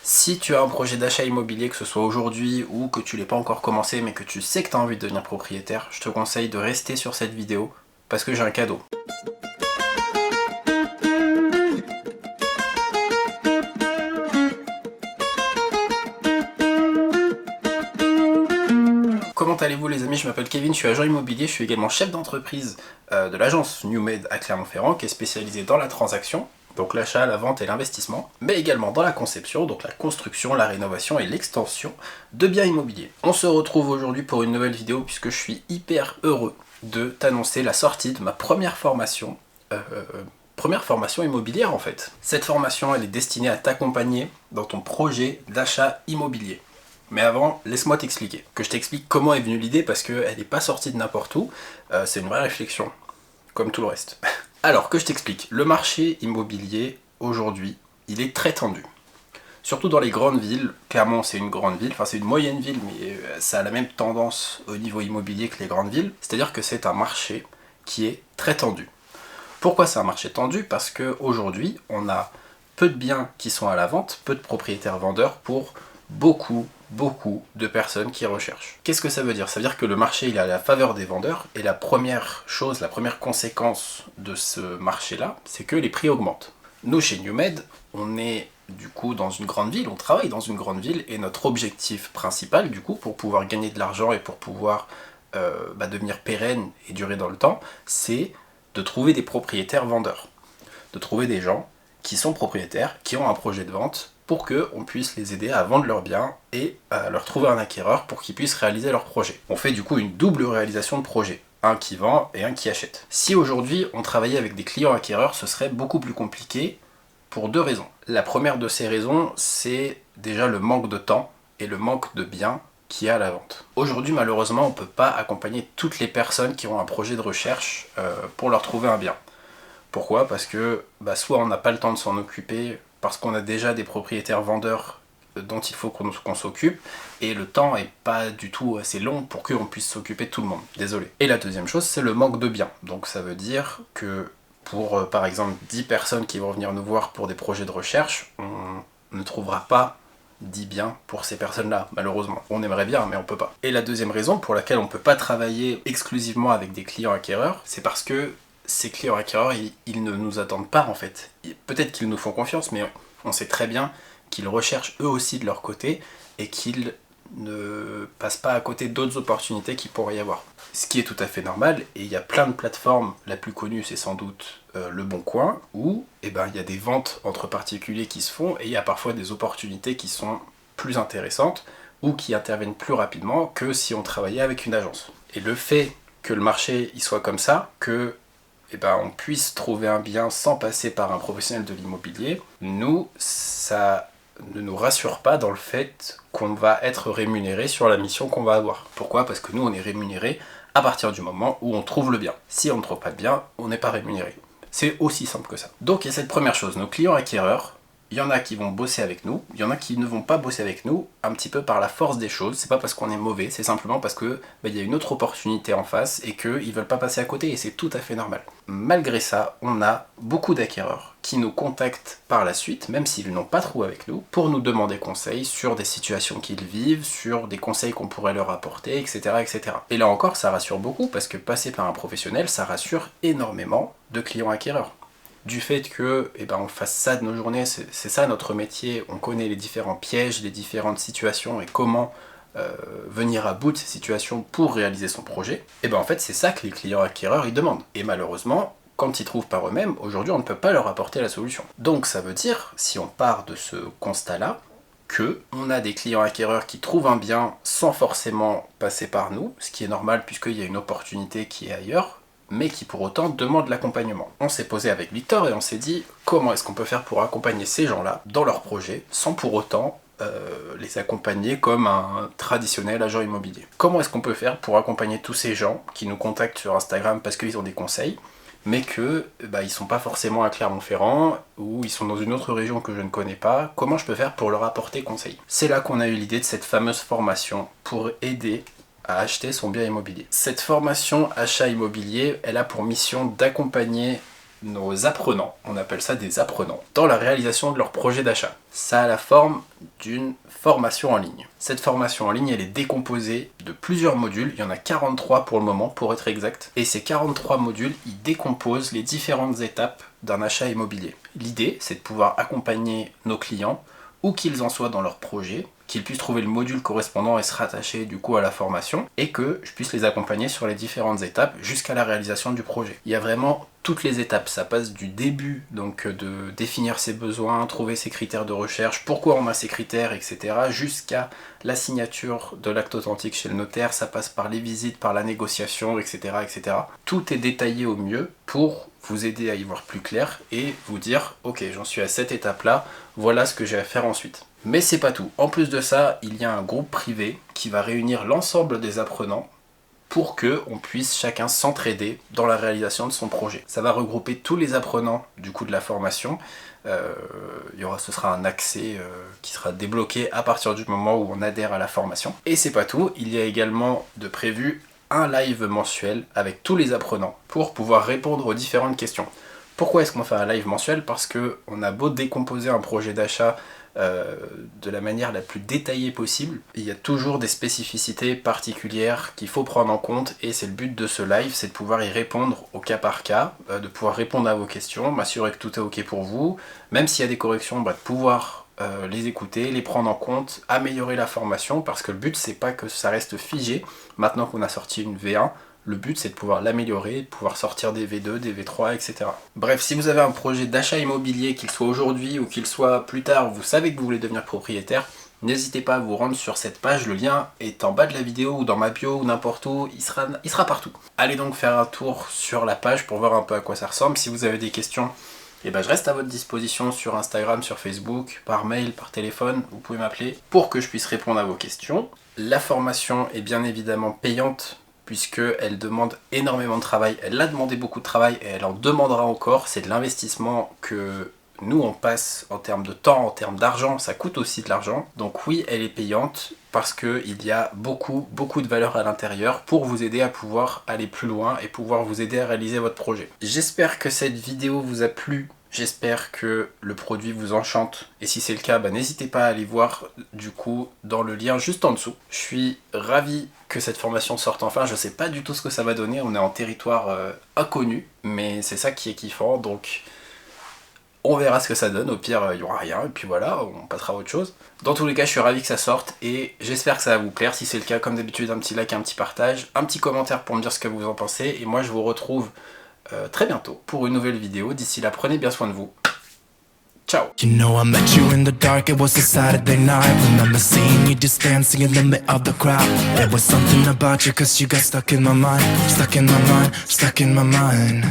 Si tu as un projet d'achat immobilier, que ce soit aujourd'hui ou que tu l'aies pas encore commencé mais que tu sais que tu as envie de devenir propriétaire, je te conseille de rester sur cette vidéo parce que j'ai un cadeau. Comment allez-vous les amis? Je m'appelle Kevin, je suis agent immobilier, je suis également chef d'entreprise de l'agence NewMed à Clermont-Ferrand qui est spécialisée dans la transaction, donc l'achat, la vente et l'investissement, mais également dans la conception, donc la construction, la rénovation et l'extension de biens immobiliers. On se retrouve aujourd'hui pour une nouvelle vidéo puisque je suis hyper heureux de t'annoncer la sortie de ma première formation immobilière en fait. Cette formation elle est destinée à t'accompagner dans ton projet d'achat immobilier. Mais avant, laisse-moi t'expliquer. Que je t'explique comment est venue l'idée parce qu'elle n'est pas sortie de n'importe où. C'est une vraie réflexion, comme tout le reste. Alors, que je t'explique. Le marché immobilier, aujourd'hui, il est très tendu. Surtout dans les grandes villes. Clermont, c'est une grande ville. Enfin, c'est une moyenne ville, mais ça a la même tendance au niveau immobilier que les grandes villes. C'est-à-dire que c'est un marché qui est très tendu. Pourquoi c'est un marché tendu? Parce qu'aujourd'hui, on a peu de biens qui sont à la vente, peu de propriétaires vendeurs pour beaucoup de personnes qui recherchent. Qu'est-ce que ça veut dire? Ça veut dire que le marché il est à la faveur des vendeurs et la première chose, la première conséquence de ce marché-là, c'est que les prix augmentent. Nous, chez NewMed, on est du coup dans une grande ville, on travaille dans une grande ville et notre objectif principal du coup pour pouvoir gagner de l'argent et pour pouvoir devenir pérenne et durer dans le temps, c'est de trouver des propriétaires vendeurs. De trouver des gens qui sont propriétaires, qui ont un projet de vente pour qu'on puisse les aider à vendre leurs biens et à leur trouver un acquéreur pour qu'ils puissent réaliser leur projet. On fait du coup une double réalisation de projet, un qui vend et un qui achète. Si aujourd'hui on travaillait avec des clients acquéreurs, ce serait beaucoup plus compliqué pour deux raisons. La première de ces raisons, c'est déjà le manque de temps et le manque de biens qu'il y a à la vente. Aujourd'hui, malheureusement, on ne peut pas accompagner toutes les personnes qui ont un projet de recherche pour leur trouver un bien. Pourquoi? Parce que soit on n'a pas le temps de s'en occuper, parce qu'on a déjà des propriétaires vendeurs dont il faut qu'on s'occupe, et le temps est pas du tout assez long pour qu'on puisse s'occuper de tout le monde. Désolé. Et la deuxième chose, c'est le manque de biens. Donc ça veut dire que pour par exemple 10 personnes qui vont venir nous voir pour des projets de recherche, on ne trouvera pas 10 biens pour ces personnes-là, malheureusement. On aimerait bien, mais on peut pas. Et la deuxième raison pour laquelle on peut pas travailler exclusivement avec des clients acquéreurs, c'est parce que ces clients acquéreurs, ils ne nous attendent pas en fait. Peut-être qu'ils nous font confiance, mais on sait très bien qu'ils recherchent eux aussi de leur côté et qu'ils ne passent pas à côté d'autres opportunités qu'il pourrait y avoir. Ce qui est tout à fait normal, et il y a plein de plateformes, la plus connue c'est sans doute Le Bon Coin, où il y a des ventes entre particuliers qui se font et il y a parfois des opportunités qui sont plus intéressantes ou qui interviennent plus rapidement que si on travaillait avec une agence. Et le fait que le marché il soit comme ça, que on puisse trouver un bien sans passer par un professionnel de l'immobilier, nous, ça ne nous rassure pas dans le fait qu'on va être rémunéré sur la mission qu'on va avoir. Pourquoi? Parce que nous, on est rémunéré à partir du moment où on trouve le bien. Si on ne trouve pas de bien, on n'est pas rémunéré. C'est aussi simple que ça. Donc il y a cette première chose, nos clients acquéreurs, il y en a qui vont bosser avec nous, il y en a qui ne vont pas bosser avec nous, un petit peu par la force des choses. C'est pas parce qu'on est mauvais, c'est simplement parce que y a une autre opportunité en face et qu'ils veulent pas passer à côté et c'est tout à fait normal. Malgré ça, on a beaucoup d'acquéreurs qui nous contactent par la suite, même s'ils n'ont pas trouvé avec nous, pour nous demander conseil sur des situations qu'ils vivent, sur des conseils qu'on pourrait leur apporter, etc., etc. Et là encore, ça rassure beaucoup parce que passer par un professionnel, ça rassure énormément de clients acquéreurs. Du fait que on fasse ça de nos journées, c'est ça notre métier, on connaît les différents pièges, les différentes situations et comment venir à bout de ces situations pour réaliser son projet, en fait c'est ça que les clients acquéreurs ils demandent. Et malheureusement, quand ils trouvent par eux-mêmes, aujourd'hui on ne peut pas leur apporter la solution. Donc ça veut dire, si on part de ce constat-là, que on a des clients acquéreurs qui trouvent un bien sans forcément passer par nous, ce qui est normal puisqu'il y a une opportunité qui est ailleurs, mais qui pour autant demandent l'accompagnement. On s'est posé avec Victor et on s'est dit comment est-ce qu'on peut faire pour accompagner ces gens-là dans leur projet sans pour autant les accompagner comme un traditionnel agent immobilier. Comment est-ce qu'on peut faire pour accompagner tous ces gens qui nous contactent sur Instagram parce qu'ils ont des conseils, mais que ils sont pas forcément à Clermont-Ferrand ou ils sont dans une autre région que je ne connais pas. Comment je peux faire pour leur apporter conseil? C'est là qu'on a eu l'idée de cette fameuse formation pour aider à acheter son bien immobilier. Cette formation achat immobilier, elle a pour mission d'accompagner nos apprenants, on appelle ça des apprenants, dans la réalisation de leur projet d'achat. Ça a la forme d'une formation en ligne. Cette formation en ligne, elle est décomposée de plusieurs modules, il y en a 43 pour le moment, pour être exact, et ces 43 modules, ils décomposent les différentes étapes d'un achat immobilier. L'idée, c'est de pouvoir accompagner nos clients, où qu'ils en soient dans leur projet, qu'ils puissent trouver le module correspondant et se rattacher du coup à la formation, et que je puisse les accompagner sur les différentes étapes jusqu'à la réalisation du projet. Il y a vraiment toutes les étapes, ça passe du début, donc de définir ses besoins, trouver ses critères de recherche, pourquoi on a ces critères, etc., jusqu'à la signature de l'acte authentique chez le notaire, ça passe par les visites, par la négociation, etc., etc. Tout est détaillé au mieux pour vous aider à y voir plus clair et vous dire « Ok, j'en suis à cette étape-là, voilà ce que j'ai à faire ensuite ». Mais c'est pas tout. En plus de ça, il y a un groupe privé qui va réunir l'ensemble des apprenants pour qu'on puisse chacun s'entraider dans la réalisation de son projet. Ça va regrouper tous les apprenants du coup de la formation. Ce sera un accès qui sera débloqué à partir du moment où on adhère à la formation. Et c'est pas tout, il y a également de prévu un live mensuel avec tous les apprenants pour pouvoir répondre aux différentes questions. Pourquoi est-ce qu'on fait un live mensuel? Parce qu'on a beau décomposer un projet d'achat de la manière la plus détaillée possible, il y a toujours des spécificités particulières qu'il faut prendre en compte et c'est le but de ce live, c'est de pouvoir y répondre au cas par cas, de pouvoir répondre à vos questions, m'assurer que tout est ok pour vous, même s'il y a des corrections, de pouvoir les écouter, les prendre en compte, améliorer la formation, parce que le but c'est pas que ça reste figé, maintenant qu'on a sorti une V1, le but c'est de pouvoir l'améliorer, de pouvoir sortir des V2, des V3, etc. Bref, si vous avez un projet d'achat immobilier, qu'il soit aujourd'hui ou qu'il soit plus tard, vous savez que vous voulez devenir propriétaire, n'hésitez pas à vous rendre sur cette page, le lien est en bas de la vidéo ou dans ma bio ou n'importe où, il sera partout. Allez donc faire un tour sur la page pour voir un peu à quoi ça ressemble. Si vous avez des questions, je reste à votre disposition sur Instagram, sur Facebook, par mail, par téléphone, vous pouvez m'appeler pour que je puisse répondre à vos questions. La formation est bien évidemment payante, puisqu'elle demande énormément de travail, elle a demandé beaucoup de travail et elle en demandera encore, c'est de l'investissement que nous on passe en termes de temps, en termes d'argent, ça coûte aussi de l'argent, donc oui elle est payante parce qu'il y a beaucoup de valeur à l'intérieur pour vous aider à pouvoir aller plus loin et pouvoir vous aider à réaliser votre projet. J'espère que cette vidéo vous a plu. J'espère que le produit vous enchante et si c'est le cas, n'hésitez pas à aller voir du coup dans le lien juste en dessous. Je suis ravi que cette formation sorte enfin, je sais pas du tout ce que ça va donner, on est en territoire inconnu, mais c'est ça qui est kiffant, donc on verra ce que ça donne, au pire il n'y aura rien et puis voilà, on passera à autre chose. Dans tous les cas, je suis ravi que ça sorte et j'espère que ça va vous plaire. Si c'est le cas, comme d'habitude, un petit like, un petit partage, un petit commentaire pour me dire ce que vous en pensez et moi je vous retrouve très bientôt pour une nouvelle vidéo. D'ici là, prenez bien soin de vous. Ciao. You know I met you in the dark, it was a Saturday night. Remember seeing you just dancing in the middle of the crowd. There was something about you, cause you got stuck in my mind, stuck in my mind, stuck in my mind.